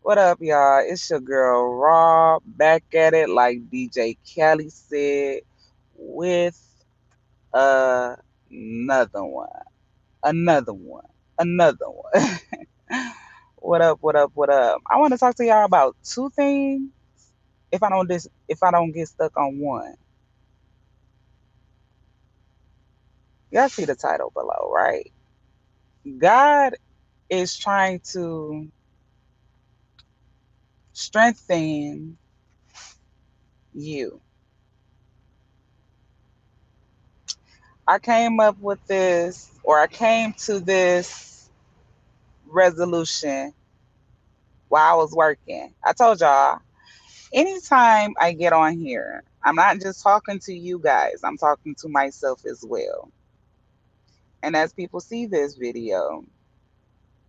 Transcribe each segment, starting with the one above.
What up, y'all? It's your girl Raw back at it, like DJ Kelly said, with another one, another one, another one. What up? What up? What up? I want to talk to y'all about two things. If I don't get stuck on one, y'all see the title below, right? God is trying to strengthen you. I came up with this, or I came to this resolution while I was working. I told y'all, anytime I get on here, I'm not just talking to you guys, I'm talking to myself as well. And as people see this video,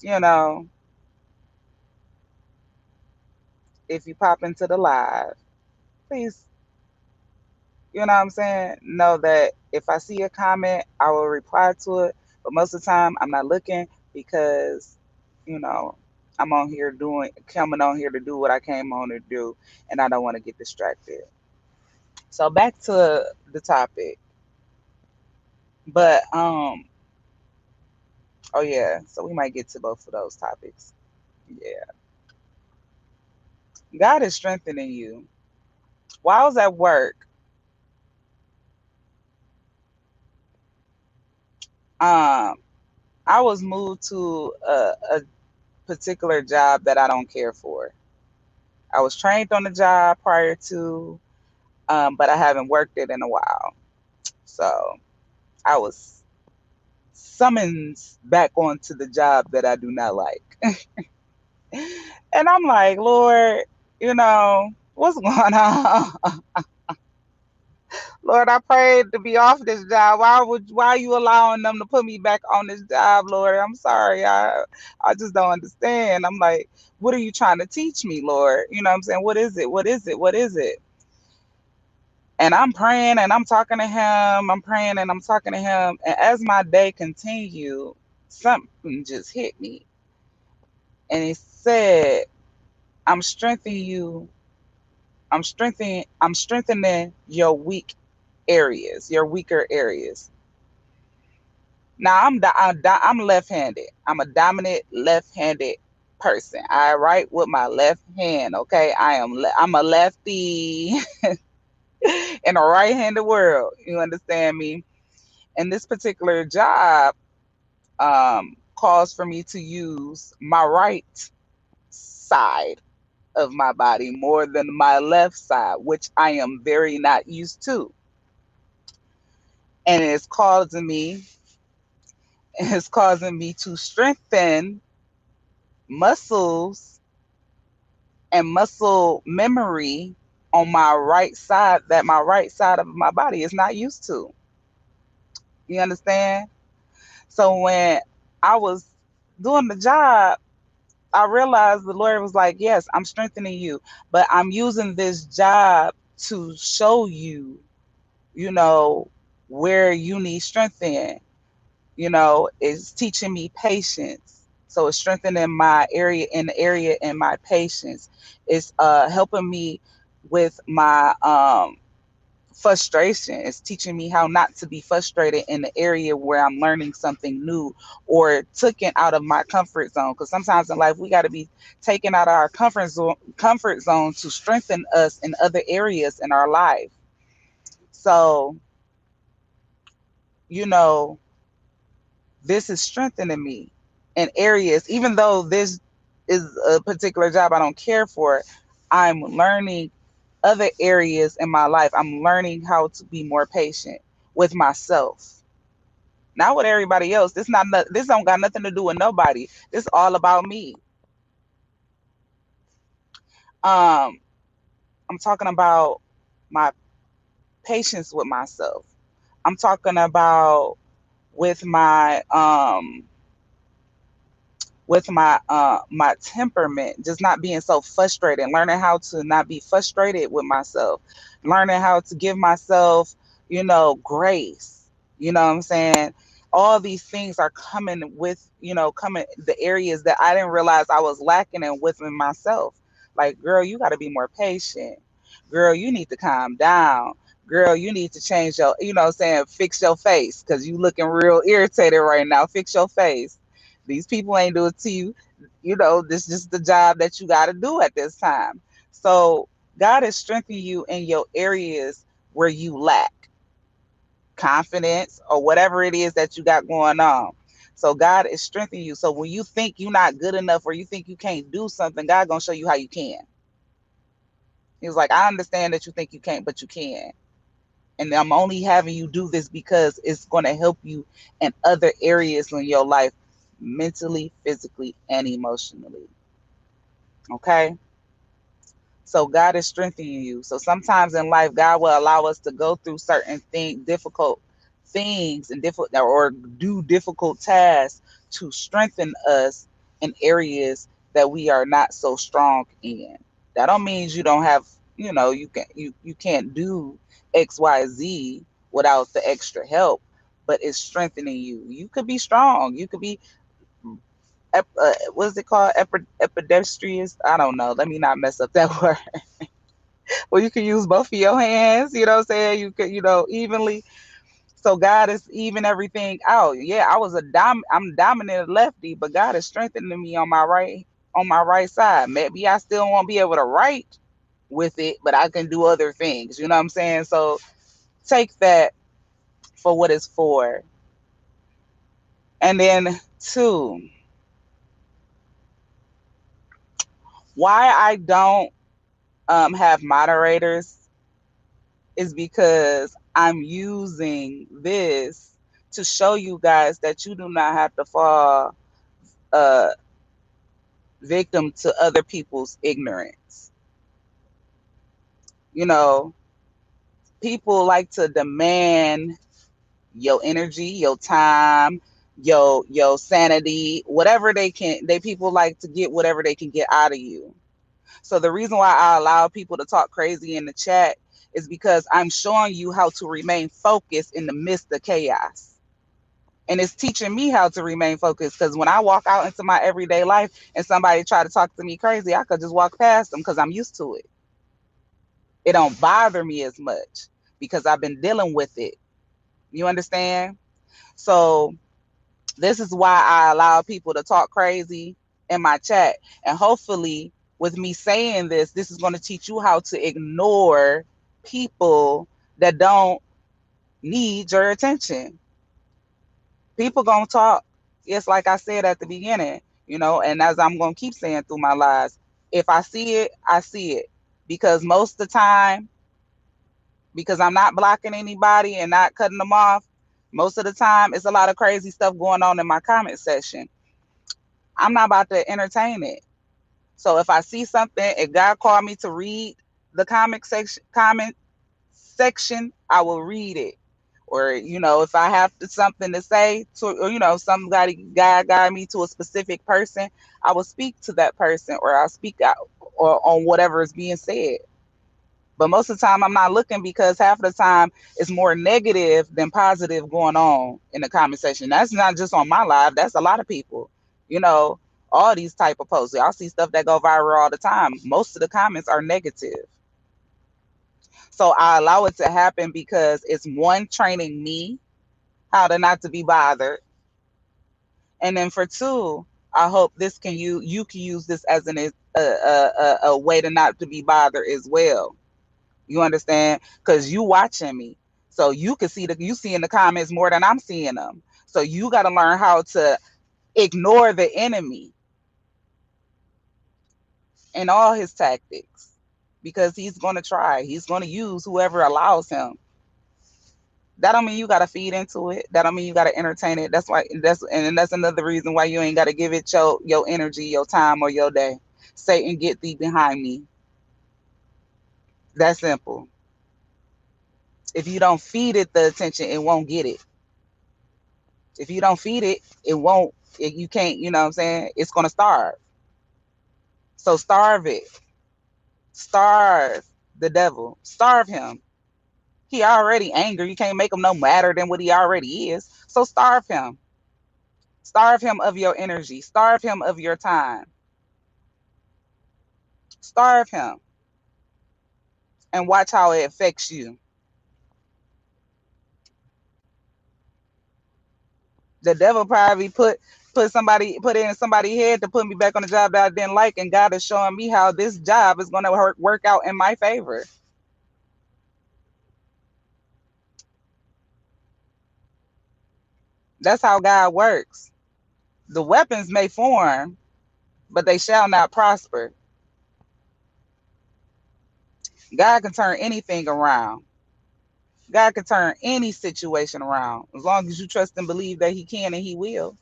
you know, if you pop into the live, please, you know what I'm saying? Know that if I see a comment, I will reply to it. But most of the time, I'm not looking because, you know, coming on here to do what I came on to do, and I don't want to get distracted. So back to the topic. But oh yeah, so we might get to both of those topics. Yeah. God is strengthening you. While I was at work, um, I was moved to a particular job that I don't care for. I was trained on the job prior to, but I haven't worked it in a while. So I was summoned back onto the job that I do not like. And I'm like, Lord, what's going on? Lord, I prayed to be off this job. Why are you allowing them to put me back on this job, Lord? I'm sorry. I just don't understand. I'm like, what are you trying to teach me, Lord? You know what I'm saying? What is it? What is it? What is it? And I'm praying and I'm talking to him. I'm praying and I'm talking to him. And as my day continued, something just hit me. And he said, I'm strengthening you. I'm strengthening your weak areas, your weaker areas. Now I'm left-handed. I'm a dominant left-handed person. I write with my left hand. Okay, I'm a lefty in a right-handed world. You understand me? And this particular job calls for me to use my right side of my body more than my left side, which I am very not used to. And it's causing me to strengthen muscles and muscle memory on my right side that my right side of my body is not used to. You understand? So when I was doing the job, I realized the Lord was like, yes, I'm strengthening you, but I'm using this job to show you, you know, where you need strength in. It's teaching me patience. So it's strengthening my area in the area in my patience. It's helping me with my frustration. It's teaching me how not to be frustrated in the area where I'm learning something new or taken out of my comfort zone. Because sometimes in life we got to be taken out of our comfort zone to strengthen us in other areas in our life. So you know this is strengthening me in areas, even though this is a particular job I don't care for. I'm learning other areas in my life. I'm learning how to be more patient with myself, not with everybody else. This don't got nothing to do with nobody. This all about me. Um, I'm talking about my patience with myself. I'm talking about with my temperament, just not being so frustrated, learning how to not be frustrated with myself, learning how to give myself, grace. You know what I'm saying? all these things are coming with, coming the areas that I didn't realize I was lacking in within myself. Like, girl, you got to be more patient. Girl, you need to calm down. Girl, you need to change your, what I'm saying, fix your face because you looking real irritated right now. Fix your face. These people ain't doing it to you. This is just the job that you got to do at this time. So God is strengthening you in your areas where you lack confidence or whatever it is that you got going on. So God is strengthening you. So when you think you're not good enough or you think you can't do something, God gonna show you how you can. He was like, I understand that you think you can't, but you can. And I'm only having you do this because it's gonna help you in other areas in your life, mentally, physically, and emotionally. Okay? So God is strengthening you. So sometimes in life, God will allow us to go through certain things, difficult things, and difficult or do difficult tasks to strengthen us in areas that we are not so strong in. That don't mean you don't have, you can't do X, Y, Z without the extra help, but it's strengthening you. You could be strong. You could be what's it called? Epidestrians? I don't know. Let me not mess up that word. Well, you can use both of your hands, you know what I'm saying? You could, evenly. So God is even everything out. Yeah, I'm dominant lefty, but God is strengthening me on my right side. Maybe I still won't be able to write with it, but I can do other things. You know what I'm saying? So take that for what it's for. And then two, why I don't have moderators is because I'm using this to show you guys that you do not have to fall uh, victim to other people's ignorance. You know, people like to demand your energy, your time, your sanity, whatever they can. They people like to get whatever they can get out of you. So the reason why I allow people to talk crazy in the chat is because I'm showing you how to remain focused in the midst of chaos. And it's teaching me how to remain focused because when I walk out into my everyday life and somebody try to talk to me crazy, I could just walk past them because I'm used to it. It don't bother me as much because I've been dealing with it. You understand? So this is why I allow people to talk crazy in my chat. And hopefully, with me saying this is going to teach you how to ignore people that don't need your attention. People gonna talk. It's like I said at the beginning, and as I'm gonna keep saying through my lives, if I see it, I see it. Because most of the time, because I'm not blocking anybody and not cutting them off, most of the time it's a lot of crazy stuff going on in my comment section. I'm not about to entertain it. So if I see something, if God called me to read the comment section, I will read it. Or, if I have something to say to, or, somebody guide me to a specific person, I will speak to that person or I'll speak out or on whatever is being said. But most of the time, I'm not looking because half of the time it's more negative than positive going on in the conversation. That's not just on my live. That's a lot of people. You know, all these type of posts. I see stuff that go viral all the time. Most of the comments are negative. So I allow it to happen because it's one, training me how to not to be bothered, and then for two, I hope this can you can use this as a way to not to be bothered as well. You understand? Because you watching me, so you can see you see in the comments more than I'm seeing them. So you got to learn how to ignore the enemy and all his tactics, because he's going to try. He's going to use whoever allows him. That don't mean you got to feed into it. That don't mean you got to entertain it. That's another reason why you ain't got to give it your energy, your time, or your day. Satan, get thee behind me. That's simple. If you don't feed it the attention, it won't get it. If you don't feed it, it won't. You can't. You know what I'm saying? It's gonna starve. So starve it. Starve the devil. Starve him. He already angry. You can't make him no madder than what he already is. So starve him. Starve him of your energy. Starve him of your time. Starve him and watch how it affects you. The devil probably put it in somebody's head to put me back on the job that I didn't like, and God is showing me how this job is going to work out in my favor. That's how God works. The weapons may form, but they shall not prosper. God can turn anything around. God can turn any situation around as long as you trust and believe that He can and He will.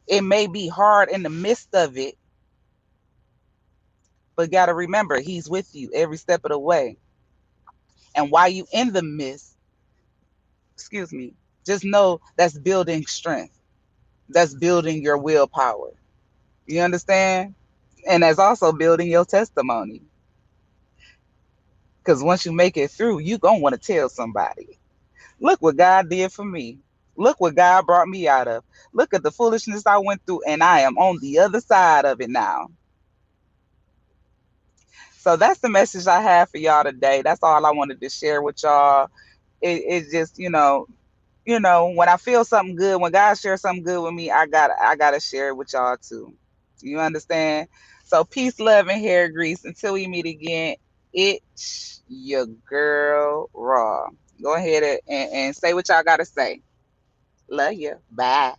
It may be hard in the midst of it, but got to remember He's with you every step of the way. And while you in the midst, excuse me, just know that's building strength. That's building your willpower. You understand? And that's also building your testimony. Because once you make it through, you going to want to tell somebody. Look what God did for me. Look what God brought me out of. Look at the foolishness I went through, and I am on the other side of it now. So that's the message I have for y'all today. That's all I wanted to share with y'all. It's just, when I feel something good, when God shares something good with me, I gotta share it with y'all too. You understand? So peace, love, and hair grease. Until we meet again, it's your girl Raw. Go ahead and say what y'all gotta say. Love you. Bye.